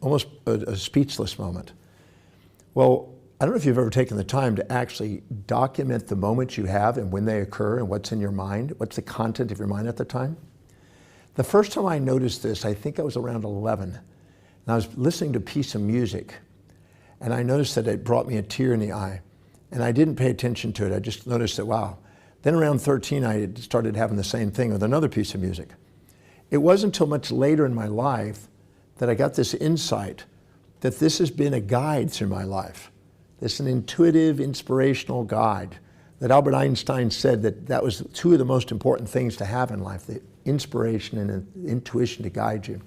almost a speechless moment. Well, I don't know if you've ever taken the time to actually document the moments you have and when they occur and what's in your mind, what's the content of your mind at the time. The first time I noticed this, I think I was around 11, and I was listening to a piece of music, and I noticed that it brought me a tear in the eye, and I didn't pay attention to it. I just noticed that, wow. Then around 13, I had started having the same thing with another piece of music. It wasn't until much later in my life that I got this insight that this has been a guide through my life. This is an intuitive, inspirational guide that Albert Einstein said that was two of the most important things to have in life, the inspiration and the intuition to guide you.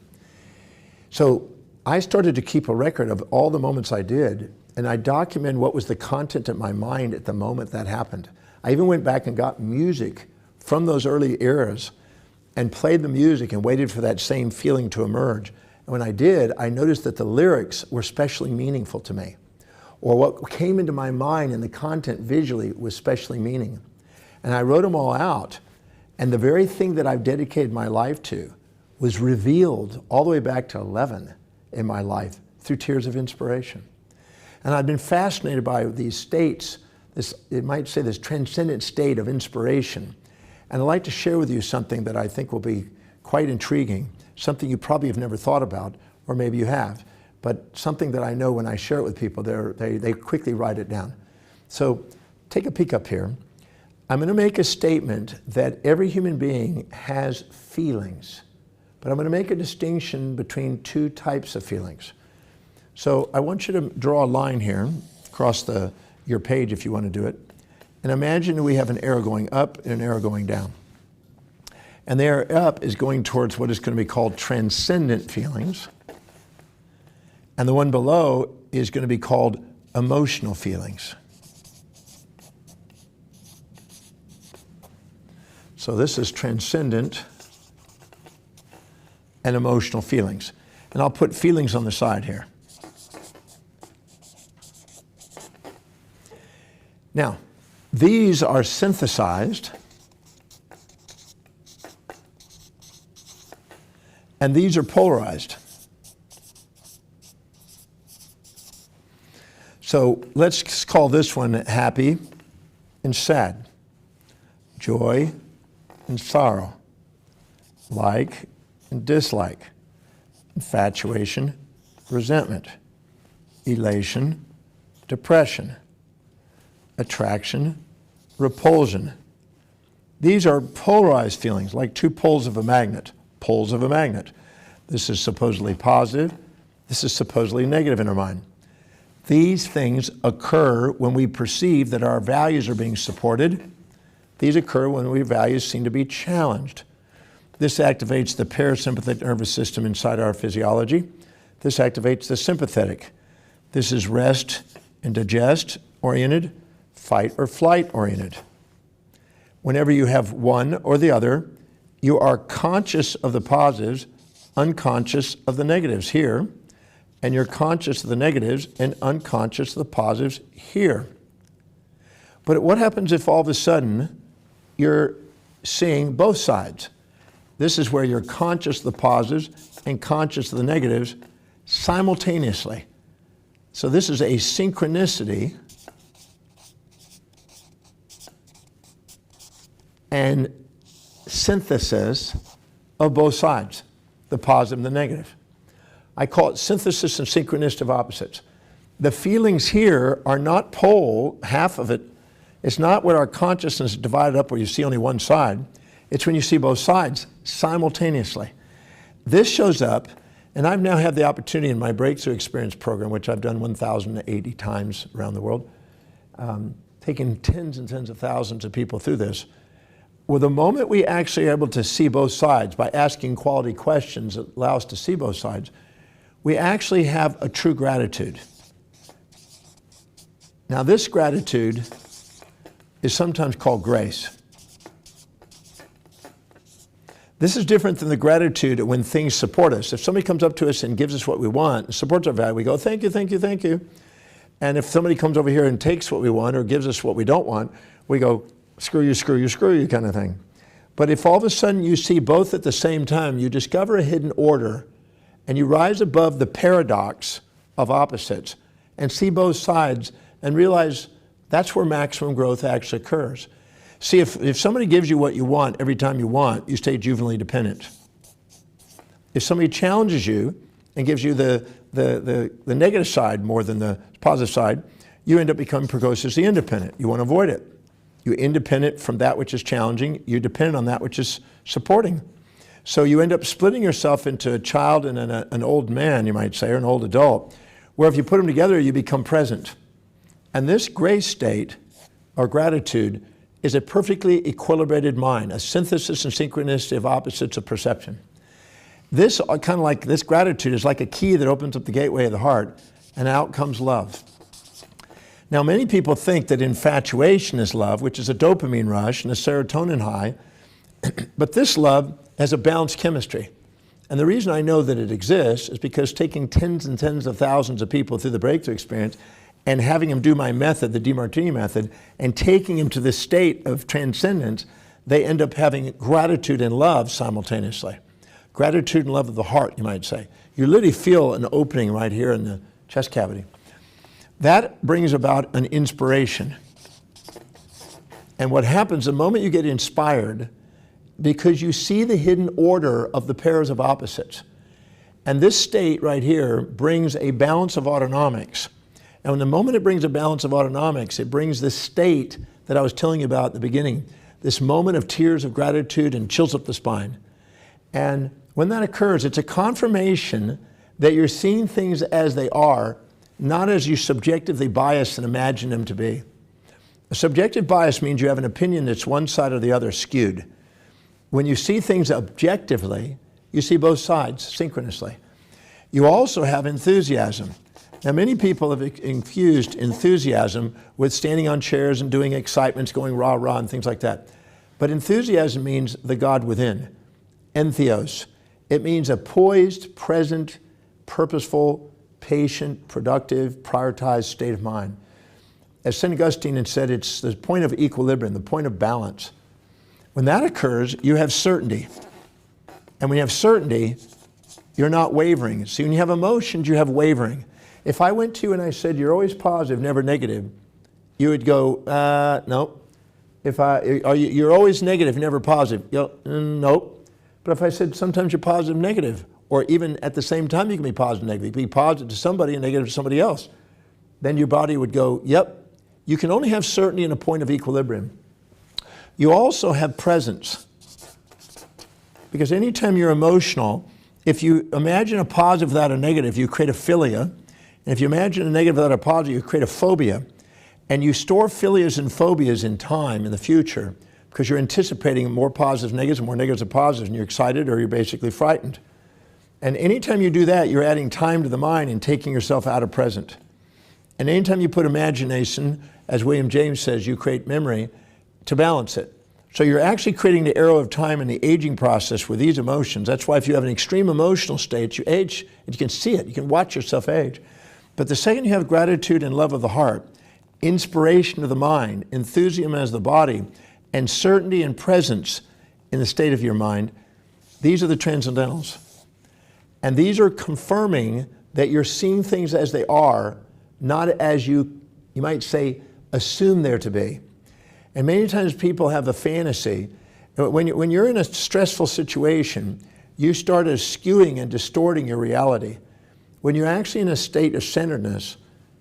So I started to keep a record of all the moments I did, and I documented what was the content of my mind at the moment that happened. I even went back and got music from those early eras and played the music and waited for that same feeling to emerge. And when I did, I noticed that the lyrics were especially meaningful to me, or what came into my mind and the content visually was especially meaning. And I wrote them all out, and the very thing that I've dedicated my life to was revealed all the way back to 11 in my life through tears of inspiration. And I've been fascinated by these states, it might say this transcendent state of inspiration. And I'd like to share with you something that I think will be quite intriguing, something you probably have never thought about, or maybe you have, but something that I know when I share it with people, they quickly write it down. So take a peek up here. I'm going to make a statement that every human being has feelings, but I'm going to make a distinction between two types of feelings. So I want you to draw a line here across your page if you want to do it. And imagine we have an arrow going up and an arrow going down. And the arrow up is going towards what is going to be called transcendent feelings. And the one below is going to be called emotional feelings. So this is transcendent and emotional feelings. And I'll put feelings on the side here. Now, these are synthesized, and these are polarized. So let's call this one happy and sad, joy and sorrow, like and dislike, infatuation, resentment, elation, depression, attraction, repulsion. These are polarized feelings, like two poles of a magnet. Poles of a magnet. This is supposedly positive. This is supposedly negative in our mind. These things occur when we perceive that our values are being supported. These occur when our values seem to be challenged. This activates the parasympathetic nervous system inside our physiology. This activates the sympathetic. This is rest and digest oriented, fight or flight oriented. Whenever you have one or the other, you are conscious of the positives, unconscious of the negatives here, and you're conscious of the negatives and unconscious of the positives here. But what happens if all of a sudden you're seeing both sides? This is where you're conscious of the positives and conscious of the negatives simultaneously. So this is a synchronicity and synthesis of both sides, the positive and the negative. I call it synthesis and synchronicity of opposites. The feelings here are not pole, half of it. It's not where our consciousness is divided up where you see only one side. It's when you see both sides simultaneously. This shows up, and I've now had the opportunity in my Breakthrough Experience program, which I've done 1,080 times around the world, taking tens and tens of thousands of people through this. Well, the moment we actually are able to see both sides by asking quality questions that allow us to see both sides, we actually have a true gratitude. Now, this gratitude is sometimes called grace. This is different than the gratitude when things support us. If somebody comes up to us and gives us what we want and supports our value, we go, thank you, thank you, thank you. And if somebody comes over here and takes what we want or gives us what we don't want, we go, screw you, screw you, screw you kind of thing. But if all of a sudden you see both at the same time, you discover a hidden order, and you rise above the paradox of opposites and see both sides and realize that's where maximum growth actually occurs. See, if somebody gives you what you want every time you want, you stay juvenilely dependent. If somebody challenges you and gives you the negative side more than the positive side, you end up becoming precociously independent. You want to avoid it. You're independent from that which is challenging. You're dependent on that which is supporting. So you end up splitting yourself into a child and an old man, you might say, or an old adult, where if you put them together, you become present. And this grace state, or gratitude, is a perfectly equilibrated mind, a synthesis and synchronicity of opposites of perception. This, kind of like this gratitude, is like a key that opens up the gateway of the heart, and out comes love. Now, many people think that infatuation is love, which is a dopamine rush and a serotonin high, but this love has a balanced chemistry. And the reason I know that it exists is because taking tens and tens of thousands of people through the breakthrough experience and having them do my method, the DeMartini method, and taking them to this state of transcendence, they end up having gratitude and love simultaneously. Gratitude and love of the heart, you might say. You literally feel an opening right here in the chest cavity. That brings about an inspiration. And what happens the moment you get inspired, because you see the hidden order of the pairs of opposites. And this state right here brings a balance of autonomics. And when the moment it brings a balance of autonomics, it brings this state that I was telling you about at the beginning, this moment of tears of gratitude and chills up the spine. And when that occurs, it's a confirmation that you're seeing things as they are, not as you subjectively bias and imagine them to be. A subjective bias means you have an opinion that's one side or the other skewed. When you see things objectively, you see both sides synchronously. You also have enthusiasm. Now, many people have infused enthusiasm with standing on chairs and doing excitements, going rah, rah, and things like that. But enthusiasm means the God within, entheos. It means a poised, present, purposeful, patient, productive, prioritized state of mind. As St. Augustine had said, it's the point of equilibrium, the point of balance. When that occurs, you have certainty. And when you have certainty, you're not wavering. See, when you have emotions, you have wavering. If I went to you and I said, you're always positive, never negative, you would go, no. You're always negative, never positive. Nope. But if I said, sometimes you're positive, negative, or even at the same time you can be positive, negative. You can be positive to somebody and negative to somebody else. Then your body would go, yep. You can only have certainty in a point of equilibrium. You also have presence. Because anytime you're emotional, if you imagine a positive without a negative, you create a philia. And if you imagine a negative without a positive, you create a phobia. And you store philias and phobias in time, in the future, because you're anticipating more positives, negatives, more negatives and positives, and you're excited or you're basically frightened. And anytime you do that, you're adding time to the mind and taking yourself out of present. And anytime you put imagination, as William James says, you create memory to balance it. So you're actually creating the arrow of time in the aging process with these emotions. That's why if you have an extreme emotional state, you age, and you can see it, you can watch yourself age. But the second you have gratitude and love of the heart, inspiration of the mind, enthusiasm as the body, and certainty and presence in the state of your mind, these are the transcendentals. And these are confirming that you're seeing things as they are, not as you might say, assume there to be. And many times people have a fantasy. When you're in a stressful situation, you start skewing and distorting your reality. When you're actually in a state of centeredness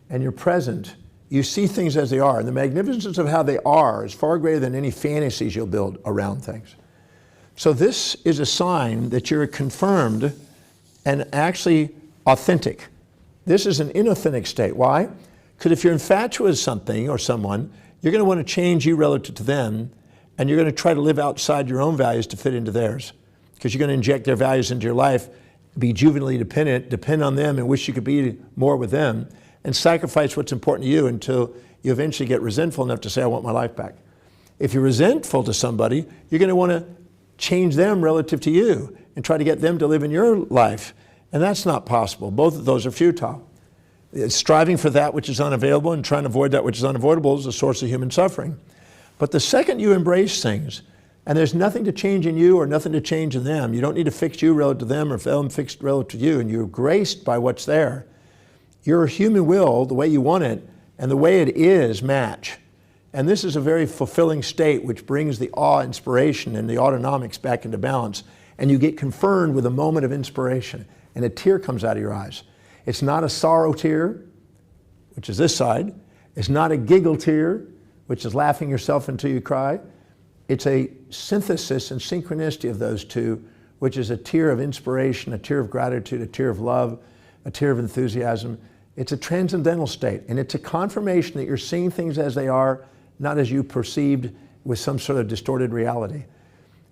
and you're present, you see things as they are. And the magnificence of how they are is far greater than any fantasies you'll build around things. So this is a sign that you're confirmed and actually authentic. This is an inauthentic state. Why? Because if you're infatuated with something or someone, you're going to want to change you relative to them, and you're going to try to live outside your own values to fit into theirs. Because you're going to inject their values into your life, be juvenilely dependent, depend on them and wish you could be more with them, and sacrifice what's important to you until you eventually get resentful enough to say, I want my life back. If you're resentful to somebody, you're going to want to change them relative to you and try to get them to live in your life. And that's not possible. Both of those are futile. Striving for that which is unavailable and trying to avoid that which is unavoidable is a source of human suffering. But the second you embrace things, And there's nothing to change in you or nothing to change in them. You don't need to fix you relative to them or them fixed relative to you, and you're graced by what's there. Your human will, the way you want it, and the way it is match. And this is a very fulfilling state which brings the awe, inspiration, and the autonomics back into balance. And you get confirmed with a moment of inspiration, and a tear comes out of your eyes. It's not a sorrow tear, which is this side. It's not a giggle tear, which is laughing yourself until you cry. It's a synthesis and synchronicity of those two, which is a tear of inspiration, a tear of gratitude, a tear of love, a tear of enthusiasm. It's a transcendental state, and it's a confirmation that you're seeing things as they are, not as you perceived with some sort of distorted reality.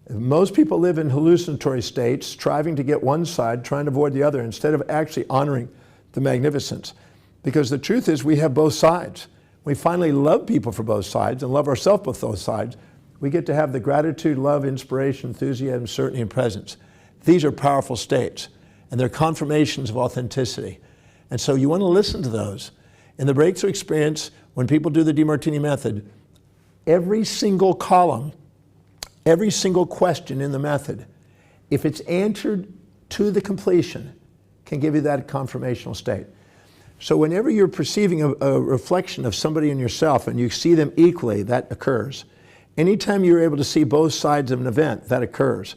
Most people live in hallucinatory states, striving to get one side, trying to avoid the other, instead of actually honoring the magnificence. Because the truth is we have both sides. We finally love people for both sides and love ourselves for both sides. We get to have the gratitude, love, inspiration, enthusiasm, certainty, and presence. These are powerful states, and they're confirmations of authenticity. And so you want to listen to those. In the breakthrough experience, when people do the DeMartini method, every single column, every single question in the method, if it's answered to the completion, can give you that confirmational state. So whenever you're perceiving a reflection of somebody in yourself and you see them equally, that occurs. Anytime you're able to see both sides of an event, that occurs.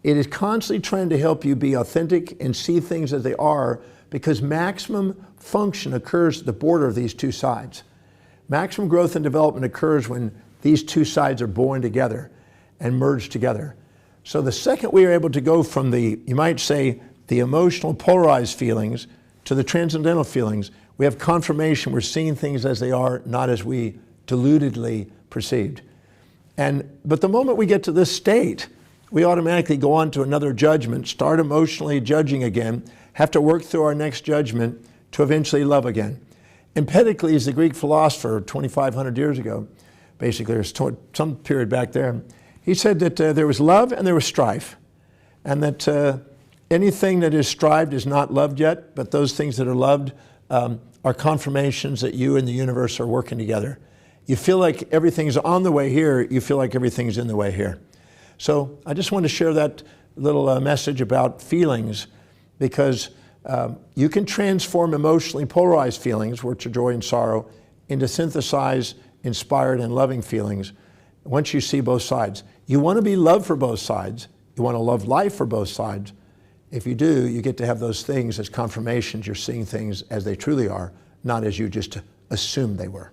It is constantly trying to help you be authentic and see things as they are, because maximum function occurs at the border of these two sides. Maximum growth and development occurs when these two sides are born together and merge together. So the second we are able to go from the, you might say, the emotional polarized feelings to the transcendental feelings, we have confirmation we're seeing things as they are, not as we deludedly perceived. But the moment we get to this state, we automatically go on to another judgment, start emotionally judging again, have to work through our next judgment to eventually love again. Empedocles, the Greek philosopher 2,500 years ago, basically, or some period back there, he said that there was love and there was strife, and that anything that is strived is not loved yet, but those things that are loved are confirmations that you and the universe are working together. You feel like everything's on the way here, you feel like everything's in the way here. So I just want to share that little message about feelings, because you can transform emotionally polarized feelings, which are joy and sorrow, into synthesized, inspired, and loving feelings once you see both sides. You want to be loved for both sides. You want to love life for both sides. If you do, you get to have those things as confirmations. You're seeing things as they truly are, not as you just assumed they were.